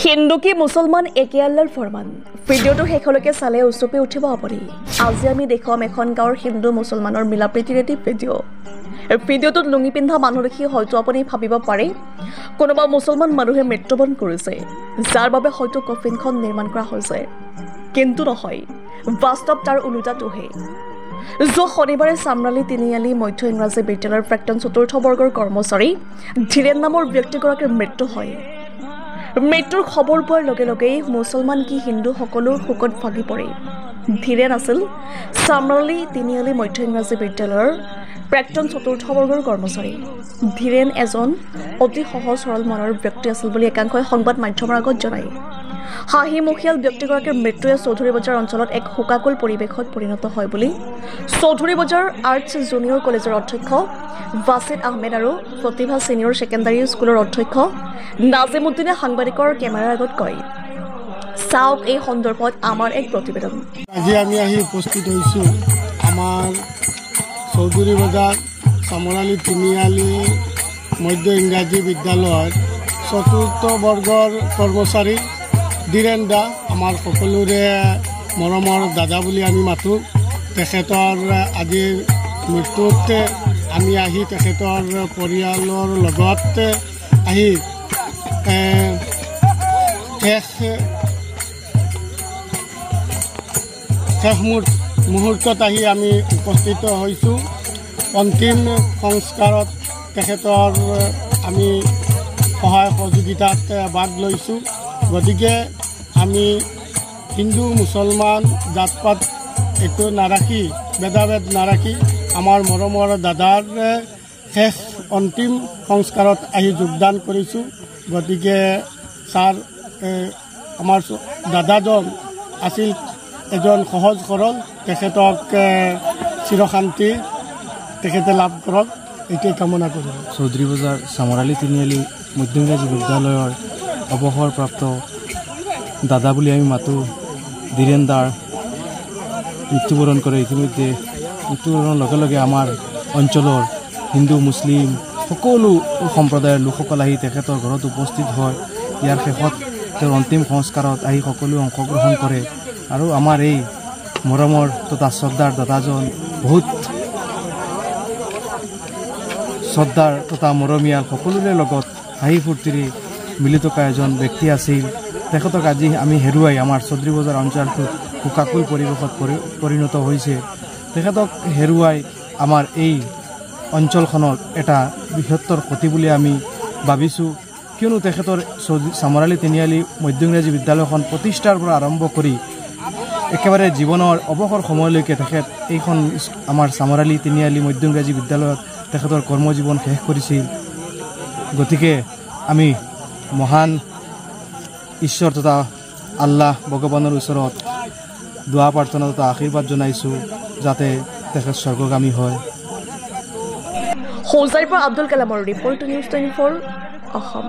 হিন্দু কি মুছলমান একে আল্লাৰ ফৰমান ভিডিঅ'টো শেষলৈকে চালে উচপি উঠিব আপুনি আজি আমি দেখুৱাম এখন গাঁৱৰ হিন্দু মুছলমানৰ মিলাপ্ৰীতিৰ এটি ভিডিঅ' এই ভিডিঅ'টোত লুঙি পিন্ধা মানুহ দেখি হয়তো আপুনি ভাবিব পাৰে কোনোবা মুছলমান মানুহে মৃত্যুবৰণ কৰিছে যাৰ বাবে হয়তো কফিনখন নিৰ্মাণ কৰা হৈছে কিন্তু নহয় বাস্তৱ তাৰ ওলোটাটোহে যোৱা শনিবাৰে চামৰালী তিনিআলি মধ্য ইংৰাজী বিদ্যালয়ৰ প্ৰাক্তন চতুৰ্থ বৰ্গৰ কৰ্মচাৰী ধীৰেন নামৰ ব্যক্তিগৰাকীৰ মৃত্যু হয় মৃত্যুৰ খবৰ পোৱাৰ লগে লগেই মুছলমান কি হিন্দু সকলো শোকত ভাগি পৰে ধীৰেন আছিল চামৰালী তিনিআলি মধ্য ইংৰাজী বিদ্যালয়ৰ প্ৰাক্তন চতুৰ্থ বৰ্গৰ কৰ্মচাৰী ধীৰেন এজন অতি সহজ সৰল মনৰ ব্যক্তি আছিল বুলি একাংশই সংবাদ মাধ্যমৰ আগত জনায় হাঁহিমুখীয়াল ব্যক্তিগৰাকীৰ মৃত্যুৱে চৌধুৰী বজাৰ অঞ্চলত এক শোকাকুল পৰিৱেশত পৰিণত হয় বুলি চৌধুৰী বজাৰ আৰ্টছ জুনিয়ৰ কলেজৰ অধ্যক্ষ ৱাছিদ আহমেদ আৰু প্ৰতিভা ছিনিয়ৰ ছেকেণ্ডাৰী স্কুলৰ অধ্যক্ষ নাজিমুদ্দিনে সাংবাদিকৰ কেমেৰাৰ আগত কয় চাওক এই সন্দৰ্ভত আমাৰ এক প্ৰতিবেদন আজি আমি আহি উপস্থিত হৈছোঁ আমাৰ চৌধুৰী বজাৰ চামৰালী তিনিআলি মধ্য ইংৰাজী বিদ্যালয়ৰ চতুৰ্থ বৰ্গৰ কৰ্মচাৰী ধীৰেন দা আমাৰ সকলোৰে মৰমৰ দাদা বুলি আমি মাতোঁ তেখেতৰ আজিৰ মৃত্যুত আমি আহি তেখেতৰ পৰিয়ালৰ লগত আহি শেষ মুহূৰ্তত আহি আমি উপস্থিত হৈছোঁ অন্তিম সংস্কাৰত তেখেতৰ আমি সহায় সহযোগিতাত ভাগ লৈছোঁ গতিকে আমি হিন্দু মুছলমান জাত পাত একো নাৰাখি ভেদাভেদ নাৰাখি আমাৰ মৰমৰ দাদাৰ শেষ অন্তিম সংস্কাৰত আহি যোগদান কৰিছোঁ গতিকে ছাৰ আমাৰ দাদাজন আছিল এজন সহজ সৰল তেখেতক চিৰশান্তি তেখেতে লাভ কৰক এইটোৱে কামনা কৰোঁ চৌধুৰী বজাৰ চামৰালী তিনিআলি মধ্য ইংৰাজী বিদ্যালয়ৰ অৱসৰপ্ৰাপ্ত দাদা বুলি আমি মাতোঁ ধীৰেন দাৰ মৃত্যুবৰণ কৰে ইতিমধ্যে মৃত্যুবৰণৰ লগে লগে আমাৰ অঞ্চলৰ হিন্দু মুছলিম সকলো সম্প্ৰদায়ৰ লোকসকল আহি তেখেতৰ ঘৰত উপস্থিত হয় ইয়াৰ শেষত তেওঁৰ অন্তিম সংস্কাৰত আহি সকলোৱে অংশগ্ৰহণ কৰে আৰু আমাৰ এই মৰমৰ তথা শ্ৰদ্ধাৰ দাদাজন বহুত শ্ৰদ্ধাৰ তথা মৰমীয়াল সকলোৰে লগত হাঁহি ফূৰ্তিৰে মিলি থকা এজন ব্যক্তি আছিল তেখেতক আজি আমি হেৰুৱাই আমাৰ চৌধুৰী বজাৰ অঞ্চলটোত শোকাকুল পৰিৱেশত পৰিণত হৈছে তেখেতক হেৰুৱাই আমাৰ এই অঞ্চলখনৰ এটা বৃহত্তৰ ক্ষতি বুলি আমি ভাবিছোঁ কিয়নো তেখেতৰ চামৰালী তিনিআলি মধ্য ইংৰাজী বিদ্যালয়খন প্ৰতিষ্ঠাৰ পৰা আৰম্ভ কৰি একেবাৰে জীৱনৰ অৱসৰ সময়লৈকে তেখেত এইখন আমাৰ চামৰালী তিনিআলি মধ্য ইংৰাজী বিদ্যালয়ত তেখেতৰ কৰ্মজীৱন শেষ কৰিছিল গতিকে আমি মহান ঈশ্বৰ তথা আল্লাহ ভগৱানৰ ওচৰত দোৱা প্ৰাৰ্থনা তথা আশীৰ্বাদ জনাইছোঁ যাতে তেখেত স্বৰ্গগামী হয় হোজাইৰ পৰা আব্দুল কালামৰ ৰিপৰ্ট নিউজ 24 অসম